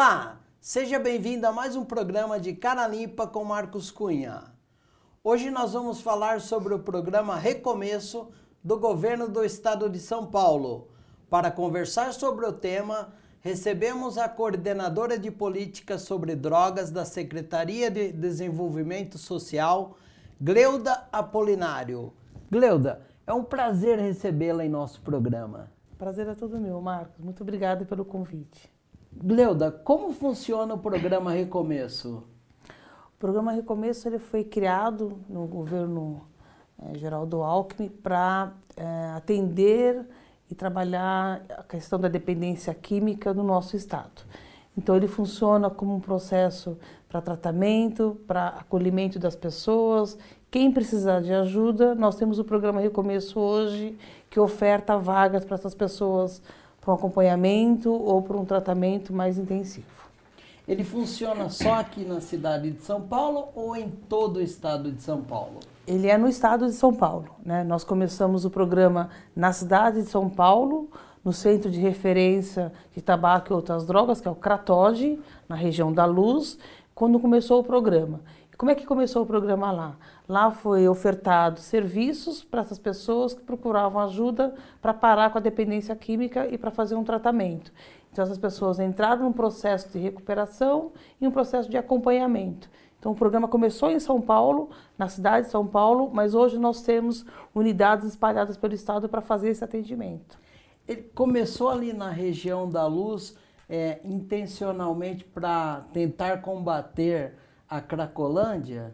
Olá, seja bem-vindo a mais um programa de Cara Limpa com Marcos Cunha. Hoje nós vamos falar sobre o programa Recomeço do Governo do Estado de São Paulo. Para conversar sobre o tema, recebemos a coordenadora de políticas sobre drogas da Secretaria de Desenvolvimento Social, Gleuda Apolinário. Gleuda, é um prazer recebê-la em nosso programa. Prazer é todo meu, Marcos. Muito obrigada pelo convite. Gleuda, como funciona o programa Recomeço? O programa Recomeço ele foi criado no governo Geraldo Alckmin para atender e trabalhar a questão da dependência química no nosso estado. Então ele funciona como um processo para tratamento, para acolhimento das pessoas. Quem precisar de ajuda, nós temos o programa Recomeço hoje, que oferta vagas para essas pessoas para um acompanhamento ou para um tratamento mais intensivo. Ele funciona só aqui na cidade de São Paulo ou em todo o estado de São Paulo? Ele é no estado de São Paulo, né? Nós começamos o programa na cidade de São Paulo, no Centro de Referência de Tabaco e Outras Drogas, que é o CRATOD, na região da Luz, quando começou o programa. E como é que começou o programa lá? Lá foi ofertado serviços para essas pessoas que procuravam ajuda para parar com a dependência química e para fazer um tratamento. Então essas pessoas entraram num processo de recuperação e um processo de acompanhamento. Então o programa começou em São Paulo, na cidade de São Paulo, mas hoje nós temos unidades espalhadas pelo estado para fazer esse atendimento. Ele começou ali na região da Luz intencionalmente para tentar combater a Cracolândia?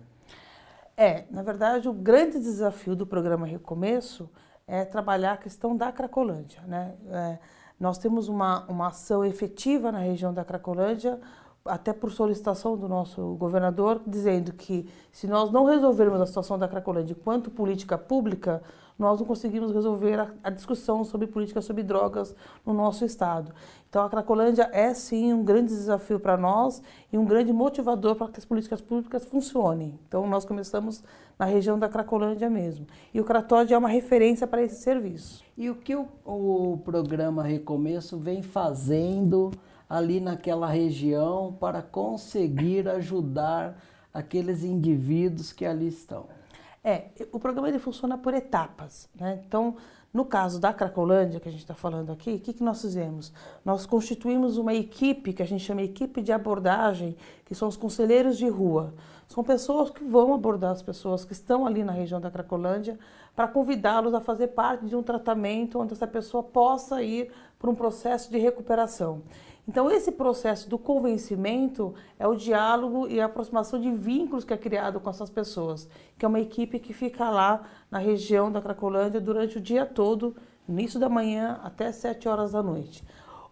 Na verdade, o grande desafio do programa Recomeço é trabalhar a questão da Cracolândia, né? Nós temos uma ação efetiva na região da Cracolândia, até por solicitação do nosso governador, dizendo que se nós não resolvermos a situação da Cracolândia enquanto política pública, nós não conseguimos resolver a discussão sobre política sobre drogas no nosso estado. Então a Cracolândia é sim um grande desafio para nós e um grande motivador para que as políticas públicas funcionem. Então nós começamos na região da Cracolândia mesmo. E o CRATOD é uma referência para esse serviço. E o que o programa Recomeço vem fazendo ali naquela região para conseguir ajudar aqueles indivíduos que ali estão? O programa ele funciona por etapas, né? Então, no caso da Cracolândia, que a gente está falando aqui, o que nós fizemos? Nós constituímos uma equipe, que a gente chama equipe de abordagem, que são os conselheiros de rua. São pessoas que vão abordar as pessoas que estão ali na região da Cracolândia para convidá-los a fazer parte de um tratamento onde essa pessoa possa ir para um processo de recuperação. Então, esse processo do convencimento é o diálogo e a aproximação de vínculos que é criado com essas pessoas, que é uma equipe que fica lá na região da Cracolândia durante o dia todo, início da manhã até 7 horas da noite.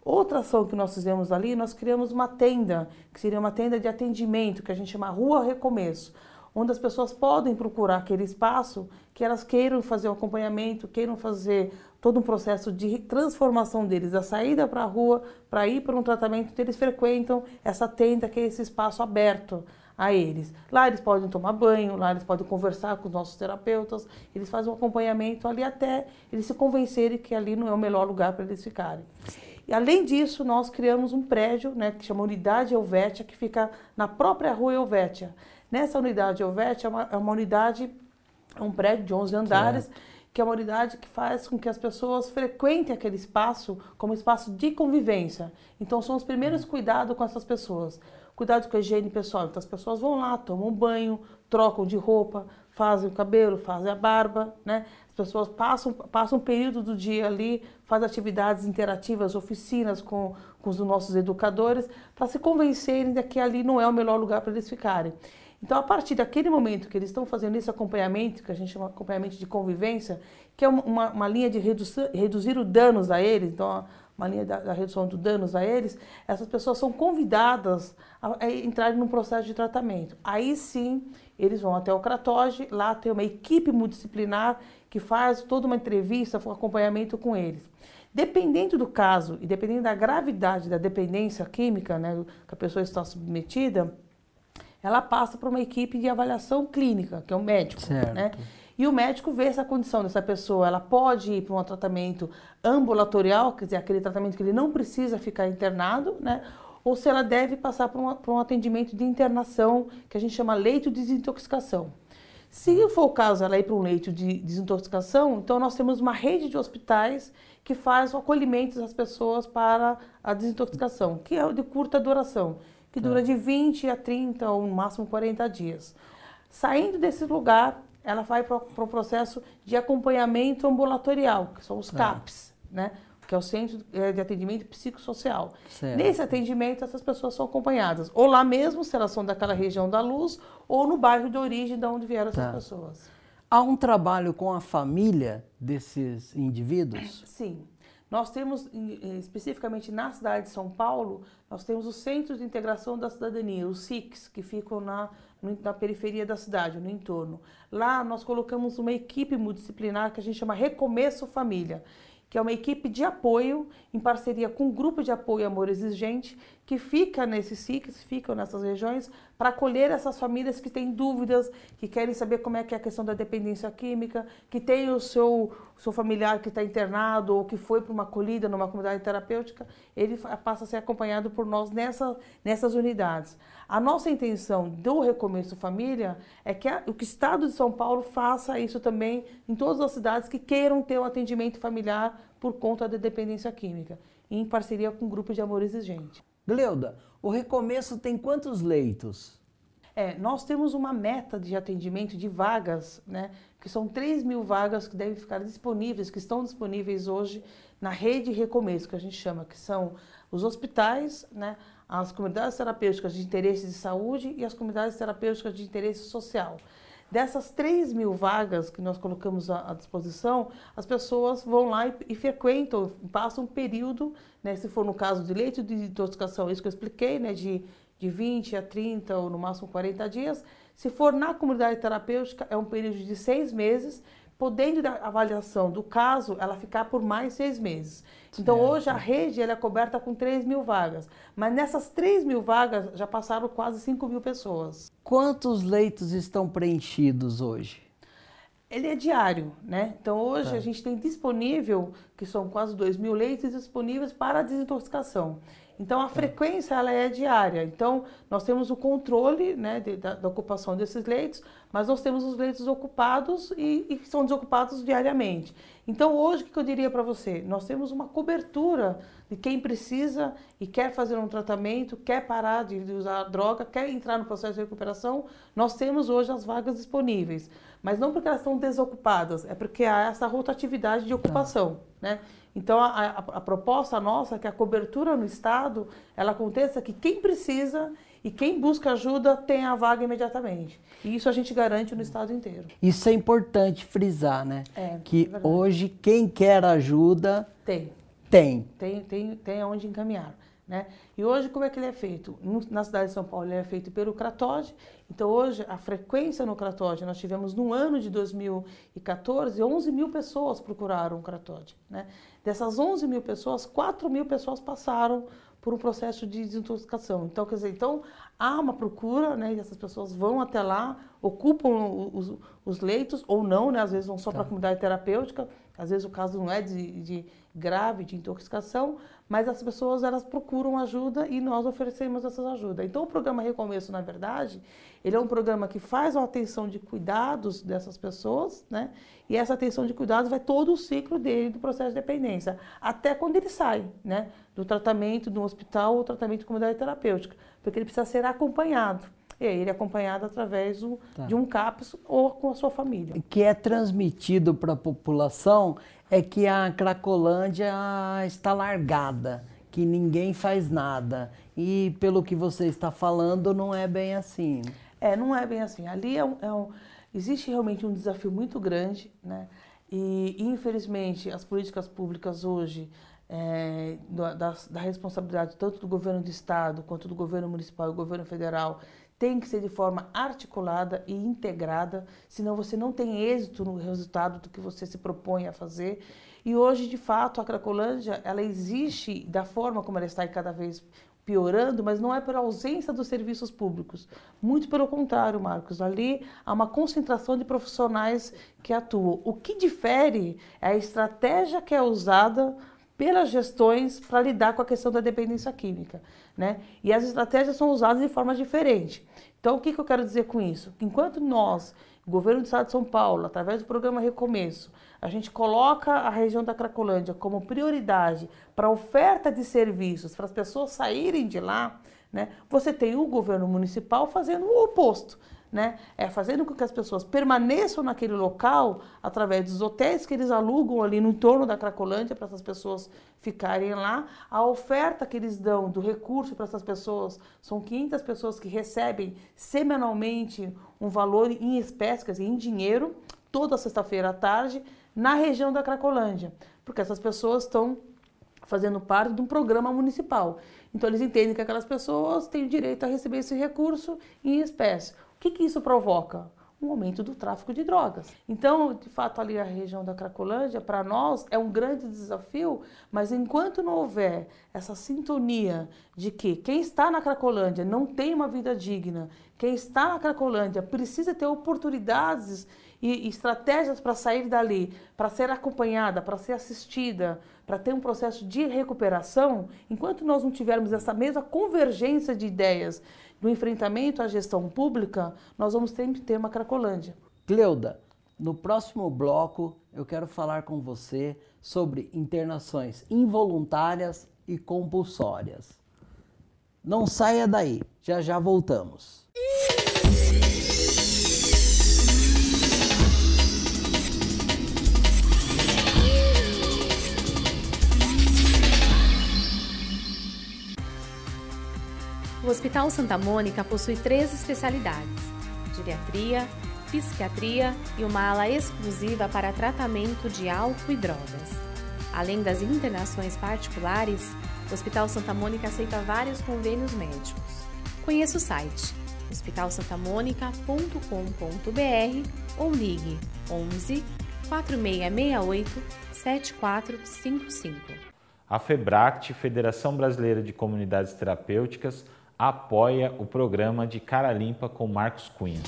Outra ação que nós fizemos ali, nós criamos uma tenda, que seria uma tenda de atendimento, que a gente chama Rua Recomeço, onde as pessoas podem procurar aquele espaço que elas queiram fazer o acompanhamento, queiram fazer todo um processo de transformação deles, a saída para a rua, para ir para um tratamento, eles frequentam essa tenda, que é esse espaço aberto a eles. Lá eles podem tomar banho, lá eles podem conversar com os nossos terapeutas, eles fazem um acompanhamento ali até eles se convencerem que ali não é o melhor lugar para eles ficarem. E além disso, nós criamos um prédio, né, que chama Unidade Helvétia, que fica na própria Rua Helvétia. Nessa Unidade Helvétia é uma unidade, um prédio de 11 andares, que é uma unidade que faz com que as pessoas frequentem aquele espaço como espaço de convivência. Então, são os primeiros cuidados com essas pessoas. Cuidado com a higiene pessoal. Então, as pessoas vão lá, tomam banho, trocam de roupa, fazem o cabelo, fazem a barba, né? As pessoas passam um período do dia ali, fazem atividades interativas, oficinas com os nossos educadores, para se convencerem de que ali não é o melhor lugar para eles ficarem. Então, a partir daquele momento que eles estão fazendo esse acompanhamento, que a gente chama de acompanhamento de convivência, que é uma linha de reduzir os danos a eles, então, uma linha da redução dos danos a eles, essas pessoas são convidadas a entrarem num processo de tratamento. Aí sim, eles vão até o CRATOD, lá tem uma equipe multidisciplinar que faz toda uma entrevista, um acompanhamento com eles. Dependendo do caso e dependendo da gravidade da dependência química, né, que a pessoa está submetida, ela passa para uma equipe de avaliação clínica, que é o médico, né? E o médico vê essa condição dessa pessoa, ela pode ir para um tratamento ambulatorial, quer dizer, aquele tratamento que ele não precisa ficar internado, né? ou se ela deve passar por um atendimento de internação, que a gente chama leito de desintoxicação. Se for o caso ela ir para um leito de desintoxicação, então nós temos uma rede de hospitais que faz o acolhimento das pessoas para a desintoxicação, que é de curta duração, que dura de 20 a 30 ou no máximo 40 dias. Saindo desse lugar, ela vai para o processo de acompanhamento ambulatorial, que são os CAPs, né? Que é o Centro de Atendimento Psicossocial. Certo. Nesse atendimento, essas pessoas são acompanhadas, ou lá mesmo, se elas são daquela região da Luz, ou no bairro de origem de onde vieram essas pessoas. Há um trabalho com a família desses indivíduos? Sim. Nós temos, especificamente na cidade de São Paulo, nós temos os Centros de Integração da Cidadania, os CICs, que ficam na periferia da cidade, no entorno. Lá nós colocamos uma equipe multidisciplinar que a gente chama Recomeço Família, que é uma equipe de apoio, em parceria com um grupo de apoio Amor Exigente, que fica nesses CICs, ficam nessas regiões, para acolher essas famílias que têm dúvidas, que querem saber como é que é a questão da dependência química, que tem o seu familiar que está internado ou que foi para uma acolhida numa comunidade terapêutica, ele passa a ser acompanhado por nós nessas unidades. A nossa intenção do Recomeço Família é que o Estado de São Paulo faça isso também em todas as cidades que queiram ter um atendimento familiar por conta da dependência química, em parceria com o grupo de Amor Exigente. Gleuda, o Recomeço tem quantos leitos? Nós temos uma meta de atendimento de vagas, né, que são 3.000 vagas que devem ficar disponíveis, que estão disponíveis hoje na rede Recomeço, que a gente chama, que são os hospitais, né, as comunidades terapêuticas de interesse de saúde e as comunidades terapêuticas de interesse social. Dessas 3.000 vagas que nós colocamos à disposição, as pessoas vão lá e frequentam, passam um período, né, se for no caso de leito de intoxicação, isso que eu expliquei, né, de 20 a 30 ou no máximo 40 dias. Se for na comunidade terapêutica, é um período de 6 meses, podendo a avaliação do caso, ela ficar por mais 6 meses. Então, hoje, a rede ela é coberta com 3.000 vagas. Mas nessas 3.000 vagas, já passaram quase 5.000 pessoas. Quantos leitos estão preenchidos hoje? Ele é diário, né? Então, hoje, a gente tem disponível, que são quase 2.000 leitos disponíveis para a desintoxicação. Então, a frequência ela é diária. Então, nós temos o controle, né, da ocupação desses leitos, mas nós temos os leitos ocupados e são desocupados diariamente. Então, hoje, o que eu diria para você? Nós temos uma cobertura de quem precisa e quer fazer um tratamento, quer parar de usar droga, quer entrar no processo de recuperação. Nós temos hoje as vagas disponíveis, mas não porque elas estão desocupadas, é porque há essa rotatividade de ocupação, né? Então, a proposta nossa é que a cobertura no Estado, ela aconteça que quem precisa e quem busca ajuda tenha a vaga imediatamente. E isso a gente garante no Estado inteiro. Isso é importante frisar, né? Que verdade. hoje quem quer ajuda Tem aonde encaminhar, né? E hoje como é que ele é feito? Na cidade de São Paulo ele é feito pelo CRATOG. Então hoje a frequência no CRATOG, nós tivemos no ano de 2014, 11.000 pessoas procuraram o CRATOG, né? Dessas 11.000 pessoas, 4.000 pessoas passaram por um processo de desintoxicação. Então, quer dizer, há uma procura, né? E essas pessoas vão até lá, ocupam os leitos ou não, né? Às vezes vão só para a comunidade terapêutica, às vezes o caso não é de grave, de intoxicação, mas as pessoas elas procuram ajuda e nós oferecemos essas ajudas. Então, o programa Recomeço, na verdade, ele é um programa que faz uma atenção de cuidados dessas pessoas, né? E essa atenção de cuidados vai todo o ciclo dele do processo de dependência, até quando ele sai, né? Do tratamento no hospital ou tratamento de comunidade terapêutica, porque ele precisa ser acompanhado. E aí ele é acompanhado através de um CAPS ou com a sua família. O que é transmitido para a população é que a Cracolândia está largada, que ninguém faz nada. E pelo que você está falando, não é bem assim. Não é bem assim. Ali existe realmente um desafio muito grande, né? E infelizmente as políticas públicas hoje, da responsabilidade tanto do governo do estado quanto do governo municipal e do governo federal, tem que ser de forma articulada e integrada, senão você não tem êxito no resultado do que você se propõe a fazer. E hoje, de fato, a Cracolândia, ela existe da forma como ela está cada vez piorando, mas não é por ausência dos serviços públicos. Muito pelo contrário, Marcos. Ali há uma concentração de profissionais que atuam. O que difere é a estratégia que é usada pelas gestões para lidar com a questão da dependência química, né? E as estratégias são usadas de forma diferente. Então, o que eu quero dizer com isso? Enquanto nós, Governo do Estado de São Paulo, através do programa Recomeço, a gente coloca a região da Cracolândia como prioridade para a oferta de serviços, para as pessoas saírem de lá, né? Você tem o governo municipal fazendo o oposto, né? Fazendo com que as pessoas permaneçam naquele local através dos hotéis que eles alugam ali no entorno da Cracolândia para essas pessoas ficarem lá. A oferta que eles dão do recurso para essas pessoas são 500 pessoas que recebem semanalmente um valor em espécie, quer dizer, em dinheiro, toda sexta-feira à tarde, na região da Cracolândia, porque essas pessoas estão fazendo parte de um programa municipal. Então, eles entendem que aquelas pessoas têm o direito a receber esse recurso em espécie. O que isso provoca? Um aumento do tráfico de drogas. Então, de fato, ali a região da Cracolândia, para nós, é um grande desafio, mas enquanto não houver essa sintonia de que quem está na Cracolândia não tem uma vida digna, quem está na Cracolândia precisa ter oportunidades e estratégias para sair dali, para ser acompanhada, para ser assistida, para ter um processo de recuperação, enquanto nós não tivermos essa mesma convergência de ideias do enfrentamento à gestão pública, nós vamos sempre ter uma Cracolândia. Gleuda, no próximo bloco eu quero falar com você sobre internações involuntárias e compulsórias. Não saia daí, já já voltamos. O Hospital Santa Mônica possui 3 especialidades: geriatria, psiquiatria e uma ala exclusiva para tratamento de álcool e drogas. Além das internações particulares, o Hospital Santa Mônica aceita vários convênios médicos. Conheça o site hospitalsantamonica.com.br ou ligue 11 4668 7455. A FEBRACT, Federação Brasileira de Comunidades Terapêuticas, apoia o programa de Cara Limpa com Marcos Cunha.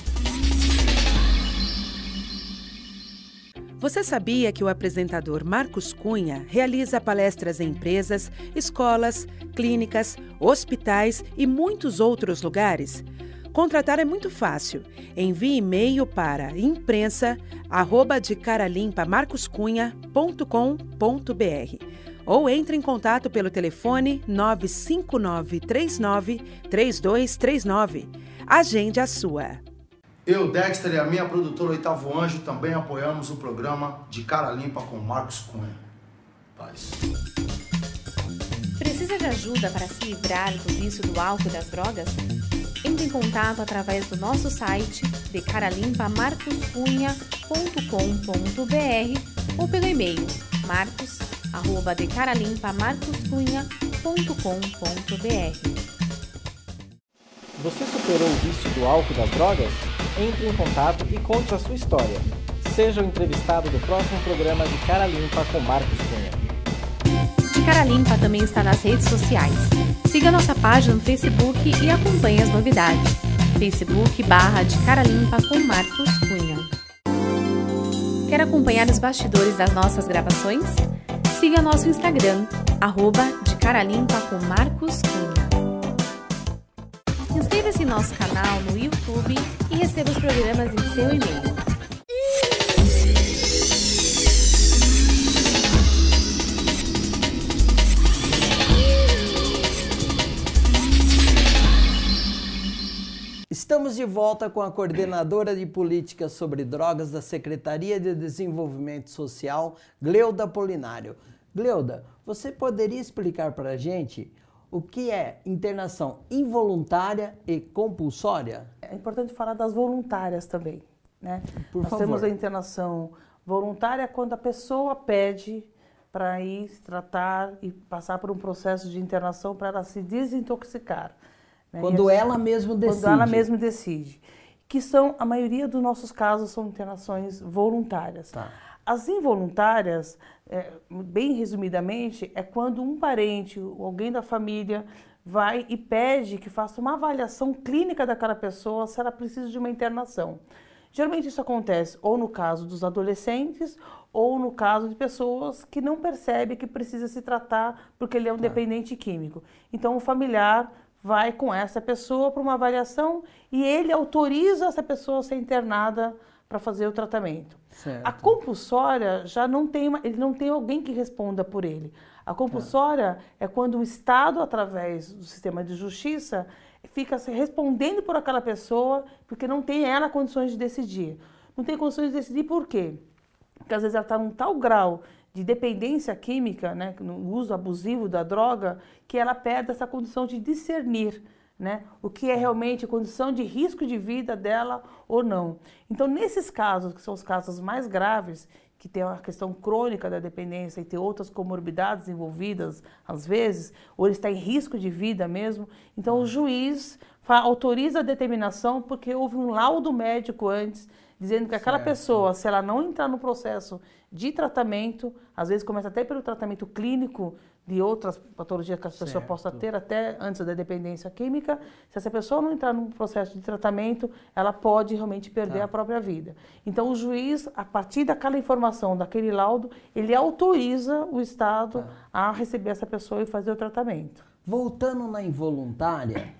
Você sabia que o apresentador Marcos Cunha realiza palestras em empresas, escolas, clínicas, hospitais e muitos outros lugares? Contratar é muito fácil. Envie e-mail para imprensa@decaralimpamarcoscunha.com.br ou entre em contato pelo telefone 95939-3239. Agende a sua. Eu, Dexter, e a minha produtora Oitavo Anjo também apoiamos o programa de Cara Limpa com Marcos Cunha. Paz. Precisa de ajuda para se livrar do vício do álcool e das drogas? Entre em contato através do nosso site decaralimpamarcoscunha.com.br ou pelo e-mail marcos@decaralimpamarcoscunha.com.br. Você superou o vício do álcool e das drogas? Entre em contato e conte a sua história. Seja o entrevistado do próximo programa de Cara Limpa com Marcos Cunha. De Cara Limpa também está nas redes sociais. Siga nossa página no Facebook e acompanhe as novidades. Facebook/De Cara Limpa com Marcos Cunha. Quer acompanhar os bastidores das nossas gravações? Siga nosso Instagram, @De Cara Limpa com Marcos Cunha. Inscreva-se em nosso canal no YouTube e receba os programas em seu e-mail. Estamos de volta com a coordenadora de políticas sobre drogas da Secretaria de Desenvolvimento Social, Gleuda Polinário. Gleuda, você poderia explicar para a gente o que é internação involuntária e compulsória? É importante falar das voluntárias também, né? Por Nós favor. temos a internação voluntária quando a pessoa pede para ir se tratar e passar por um processo de internação para ela se desintoxicar. Né? Quando ela mesma decide. Quando ela mesma decide. Que são, a maioria dos nossos casos são internações voluntárias. Tá. As involuntárias, bem resumidamente, é quando um parente, alguém da família, vai e pede que faça uma avaliação clínica daquela pessoa se ela precisa de uma internação. Geralmente isso acontece ou no caso dos adolescentes ou no caso de pessoas que não percebem que precisa se tratar porque ele é um dependente químico. Então o familiar vai com essa pessoa para uma avaliação e ele autoriza essa pessoa a ser internada para fazer o tratamento. Certo. A compulsória já não tem, ele não tem alguém que responda por ele. A compulsória é quando o Estado, através do sistema de justiça, fica respondendo por aquela pessoa porque não tem ela condições de decidir. Não tem condições de decidir por quê? Porque às vezes ela está num tal grau de dependência química, né, no uso abusivo da droga, que ela perde essa condição de discernir, né, o que é realmente condição de risco de vida dela ou não. Então, nesses casos, que são os casos mais graves, que tem uma questão crônica da dependência e tem outras comorbidades envolvidas, às vezes, ou ele está em risco de vida mesmo, então o juiz autoriza a determinação porque houve um laudo médico antes, dizendo que aquela pessoa, se ela não entrar no processo de tratamento, às vezes começa até pelo tratamento clínico de outras patologias que a pessoa possa ter até antes da dependência química, se essa pessoa não entrar no processo de tratamento, ela pode realmente perder a própria vida. Então o juiz, a partir daquela informação, daquele laudo, ele autoriza o Estado a receber essa pessoa e fazer o tratamento. Voltando na involuntária,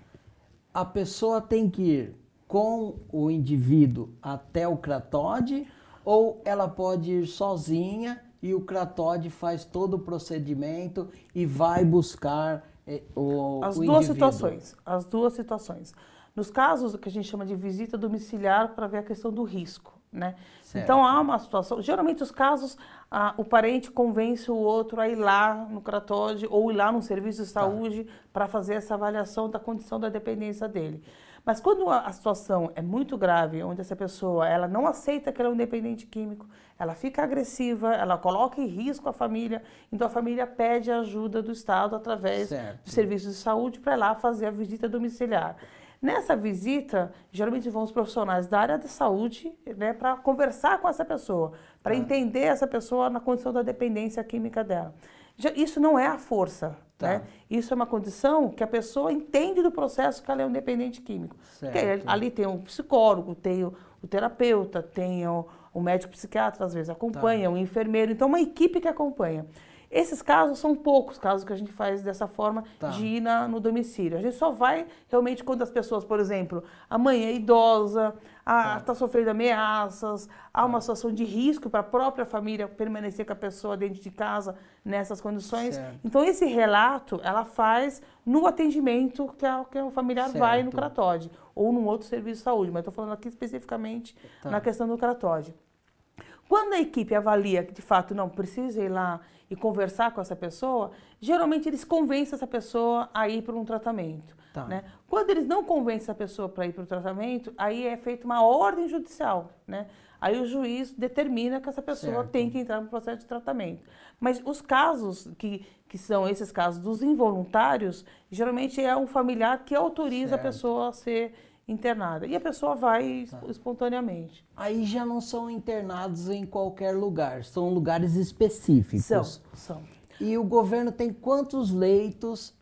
a pessoa tem que ir com o indivíduo até o CRATOD ou ela pode ir sozinha e o CRATOD faz todo o procedimento e vai buscar o indivíduo? As duas situações. Nos casos que a gente chama de visita domiciliar para ver a questão do risco, né? Então há uma situação, geralmente os casos, o parente convence o outro a ir lá no CRATOD ou ir lá no serviço de saúde para fazer essa avaliação da condição da dependência dele. Mas quando a situação é muito grave, onde essa pessoa ela não aceita que ela é um dependente químico, ela fica agressiva, ela coloca em risco a família, então a família pede a ajuda do Estado através dos serviços de saúde para ir lá fazer a visita domiciliar. Nessa visita, geralmente vão os profissionais da área da saúde, né, para conversar com essa pessoa, para entender essa pessoa na condição da dependência química dela. Isso não é a força, né? Isso é uma condição que a pessoa entende do processo que ela é um dependente químico. Porque ali tem um psicólogo, tem o terapeuta, tem o médico psiquiatra, às vezes acompanha, o enfermeiro, então uma equipe que acompanha. Esses casos são poucos casos que a gente faz dessa forma de ir no domicílio. A gente só vai realmente quando as pessoas, por exemplo, a mãe é idosa, está sofrendo ameaças, há uma situação de risco para a própria família permanecer com a pessoa dentro de casa nessas condições. Então esse relato ela faz no atendimento que o familiar vai no CRATOD ou num outro serviço de saúde, mas estou falando aqui especificamente na questão do CRATOD. Quando a equipe avalia que de fato não precisa ir lá e conversar com essa pessoa, geralmente eles convencem essa pessoa a ir para um tratamento. Né? Quando eles não convencem essa pessoa para ir para o tratamento, aí é feita uma ordem judicial. Né? Aí o juiz determina que essa pessoa tem que entrar no processo de tratamento. Mas os casos que são esses casos dos involuntários, geralmente é um familiar que autoriza a pessoa a ser internada. E a pessoa vai espontaneamente. Aí já não são internados em qualquer lugar, são lugares específicos. São. E o governo tem quantos leitos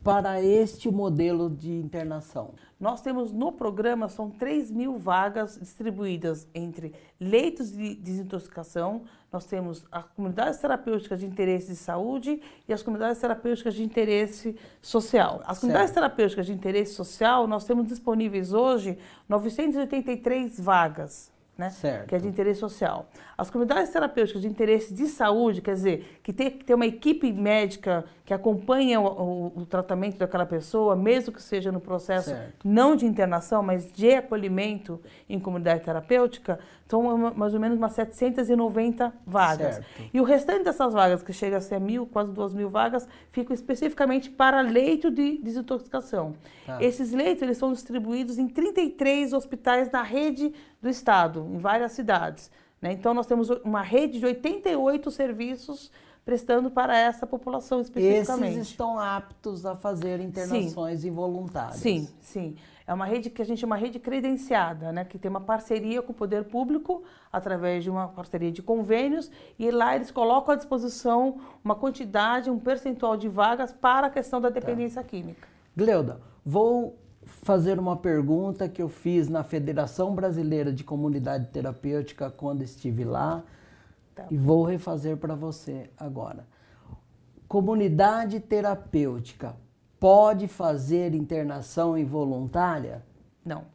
para este modelo de internação? Nós temos no programa, são 3.000 vagas distribuídas entre leitos de desintoxicação, nós temos as comunidades terapêuticas de interesse de saúde e as comunidades terapêuticas de interesse social. As comunidades terapêuticas de interesse social, nós temos disponíveis hoje 983 vagas. Né? Que é de interesse social. As comunidades terapêuticas de interesse de saúde, quer dizer, que tem que ter uma equipe médica que acompanha o tratamento daquela pessoa, mesmo que seja no processo não de internação, mas de acolhimento em comunidade terapêutica, são mais ou menos umas 790 vagas. E o restante dessas vagas, que chega a ser 1.000, quase 2.000 vagas, ficam especificamente para leito de desintoxicação. Esses leitos eles são distribuídos em 33 hospitais da rede do Estado, em várias cidades. Né? Então, nós temos uma rede de 88 serviços prestando para essa população especificamente. Esses estão aptos a fazer internações involuntárias? Sim. É uma rede que a gente chama rede credenciada, né? Que tem uma parceria com o poder público, através de uma parceria de convênios, e lá eles colocam à disposição uma quantidade, um percentual de vagas para a questão da dependência química. Gleuda, vou fazer uma pergunta que eu fiz na Federação Brasileira de Comunidade Terapêutica quando estive lá, e vou refazer para você agora. Comunidade terapêutica pode fazer internação involuntária? Não.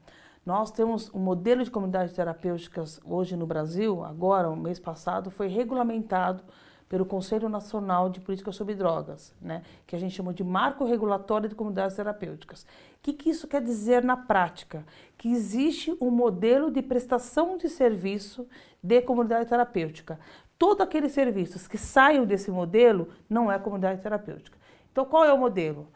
Nós temos um modelo de comunidades terapêuticas hoje no Brasil, agora, o mês passado, foi regulamentado pelo Conselho Nacional de Política sobre Drogas, né, que a gente chamou de Marco Regulatório de Comunidades Terapêuticas. O que isso quer dizer na prática? Que existe um modelo de prestação de serviço de comunidade terapêutica. Todos aqueles serviços que saiam desse modelo não é comunidade terapêutica. Então, qual é o modelo?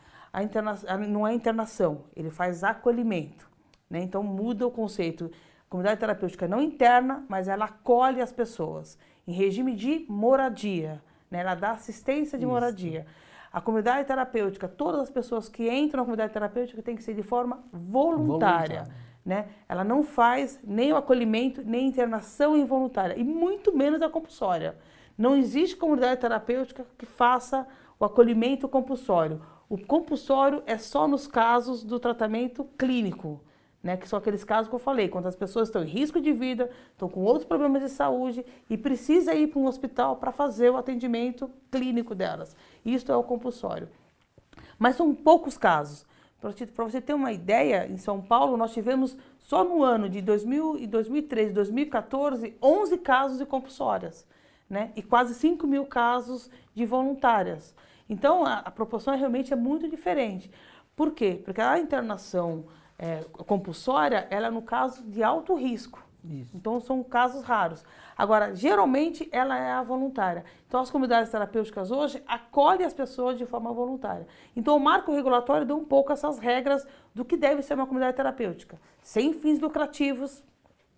Não é internação, ele faz acolhimento, né? Então, muda o conceito. Comunidade terapêutica não interna, mas ela acolhe as pessoas em regime de moradia, né? Ela dá assistência de moradia. A comunidade terapêutica, todas as pessoas que entram na comunidade terapêutica têm que ser de forma voluntária. Né? Ela não faz nem o acolhimento, nem a internação involuntária, e muito menos a compulsória. Não existe comunidade terapêutica que faça o acolhimento compulsório. O compulsório é só nos casos do tratamento clínico, né? Que são aqueles casos que eu falei, quando as pessoas estão em risco de vida, estão com outros problemas de saúde e precisa ir para um hospital para fazer o atendimento clínico delas. Isso é o compulsório. Mas são poucos casos. Para você ter uma ideia, em São Paulo nós tivemos só no ano de 2013 e 2014, 11 casos de compulsórias, né? E quase 5 mil casos de voluntárias. Então a proporção realmente é muito diferente. Por quê? Porque a internação compulsória, ela é no caso de alto risco. Isso. Então são casos raros. Agora, geralmente ela é a voluntária. Então as comunidades terapêuticas hoje acolhem as pessoas de forma voluntária. Então o marco regulatório deu um pouco essas regras do que deve ser uma comunidade terapêutica. Sem fins lucrativos,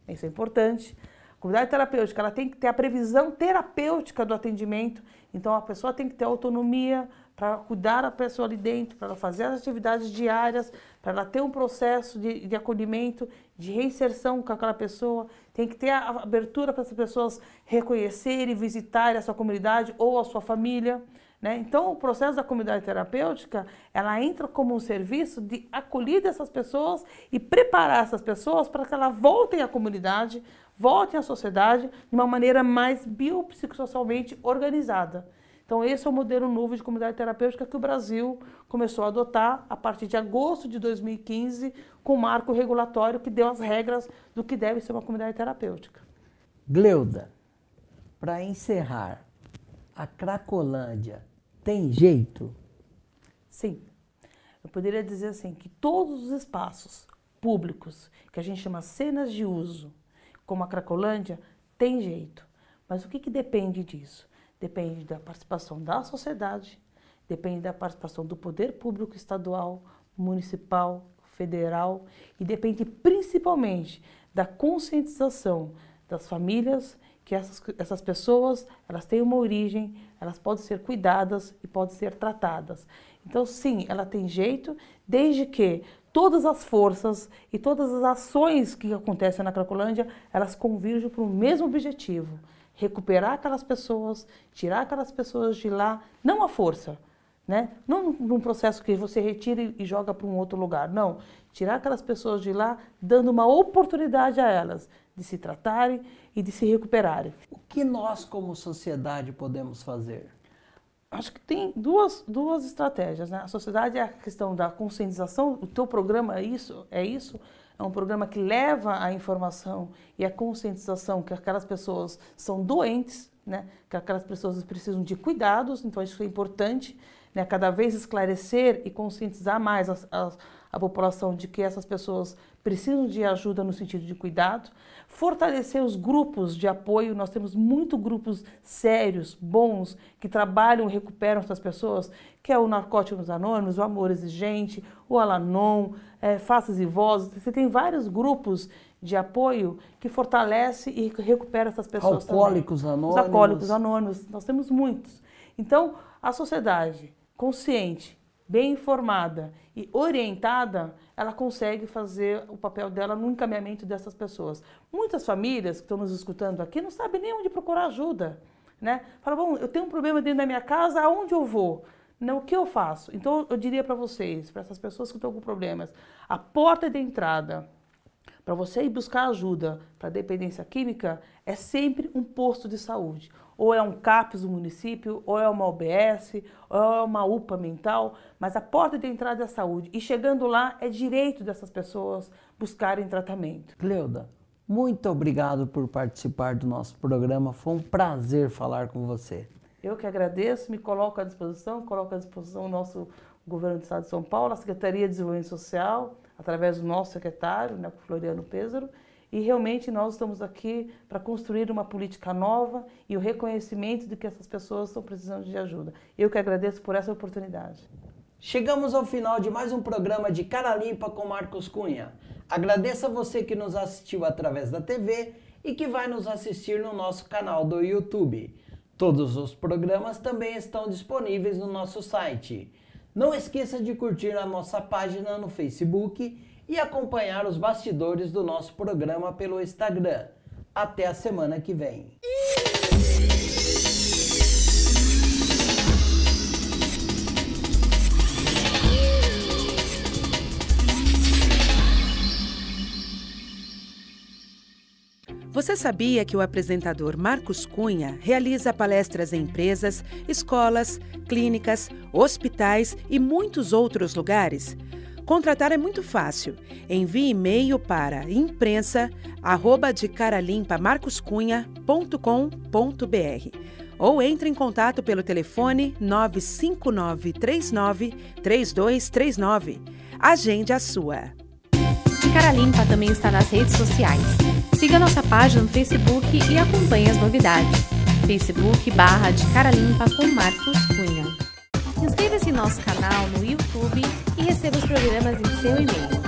isso é importante. A comunidade terapêutica, ela tem que ter a previsão terapêutica do atendimento. Então a pessoa tem que ter autonomia para cuidar da pessoa ali dentro, para ela fazer as atividades diárias, para ela ter um processo de acolhimento, de reinserção com aquela pessoa. Tem que ter a abertura para as pessoas reconhecerem e visitarem a sua comunidade ou a sua família, né? Então, o processo da comunidade terapêutica, ela entra como um serviço de acolher essas pessoas e preparar essas pessoas para que elas voltem à comunidade, voltem à sociedade de uma maneira mais biopsicossocialmente organizada. Então, esse é o modelo novo de comunidade terapêutica que o Brasil começou a adotar a partir de agosto de 2015, com o marco regulatório que deu as regras do que deve ser uma comunidade terapêutica. Gleuda, para encerrar, a Cracolândia tem jeito? Sim. Eu poderia dizer assim, que todos os espaços públicos, que a gente chama cenas de uso, como a Cracolândia, tem jeito. Mas o que depende disso? Depende da participação da sociedade, depende da participação do poder público estadual, municipal, federal e depende principalmente da conscientização das famílias que essas pessoas, elas têm uma origem, elas podem ser cuidadas e podem ser tratadas. Então, sim, ela tem jeito, desde que todas as forças e todas as ações que acontecem na Cracolândia, elas convergem para o mesmo objetivo. Recuperar aquelas pessoas, tirar aquelas pessoas de lá, não à força, né? Não num processo que você retira e joga para um outro lugar, não. Tirar aquelas pessoas de lá, dando uma oportunidade a elas de se tratarem e de se recuperarem. O que nós, como sociedade, podemos fazer? Acho que tem duas estratégias, né? A sociedade é a questão da conscientização, o teu programa é um programa que leva a informação e a conscientização que aquelas pessoas são doentes, né? Que aquelas pessoas precisam de cuidados, então isso é importante, né? Cada vez esclarecer e conscientizar mais a população de que essas pessoas precisam de ajuda no sentido de cuidado, fortalecer os grupos de apoio. Nós temos muitos grupos sérios, bons, que trabalham e recuperam essas pessoas, que é o Narcóticos Anônimos, o Amor Exigente, o Alanon, Faces e Vozes. Você tem vários grupos de apoio que fortalece e recupera essas pessoas. Alcoólicos Anônimos. Os Alcoólicos Anônimos, nós temos muitos. Então, a sociedade consciente, bem informada e orientada, ela consegue fazer o papel dela no encaminhamento dessas pessoas. Muitas famílias que estão nos escutando aqui não sabem nem onde procurar ajuda, né? Falam, bom, eu tenho um problema dentro da minha casa, aonde eu vou? Não, o que eu faço? Então, eu diria para vocês, para essas pessoas que estão com problemas, a porta de entrada para você ir buscar ajuda para dependência química é sempre um posto de saúde. Ou é um CAPS do município, ou é uma OBS, ou é uma UPA mental, mas a porta de entrada é a saúde. E chegando lá, é direito dessas pessoas buscarem tratamento. Cleuda, muito obrigado por participar do nosso programa. Foi um prazer falar com você. Eu que agradeço, me coloco à disposição o nosso governo do Estado de São Paulo, a Secretaria de Desenvolvimento Social, através do nosso secretário, né, Floriano Pêssaro, e realmente nós estamos aqui para construir uma política nova e o reconhecimento de que essas pessoas estão precisando de ajuda. Eu que agradeço por essa oportunidade. Chegamos ao final de mais um programa de Cara Limpa com Marcos Cunha. Agradeço a você que nos assistiu através da TV e que vai nos assistir no nosso canal do YouTube. Todos os programas também estão disponíveis no nosso site. Não esqueça de curtir a nossa página no Facebook e acompanhar os bastidores do nosso programa pelo Instagram. Até a semana que vem. Você sabia que o apresentador Marcos Cunha realiza palestras em empresas, escolas, clínicas, hospitais e muitos outros lugares? Contratar é muito fácil. Envie e-mail para imprensa@decaralimpamarcoscunha.com.br ou entre em contato pelo telefone 95939-3239. Agende a sua. De Cara Limpa também está nas redes sociais. Siga nossa página no Facebook e acompanhe as novidades. Facebook/De Cara Limpa com Marcos Cunha. Inscreva-se em nosso canal no YouTube e receba os programas em seu e-mail.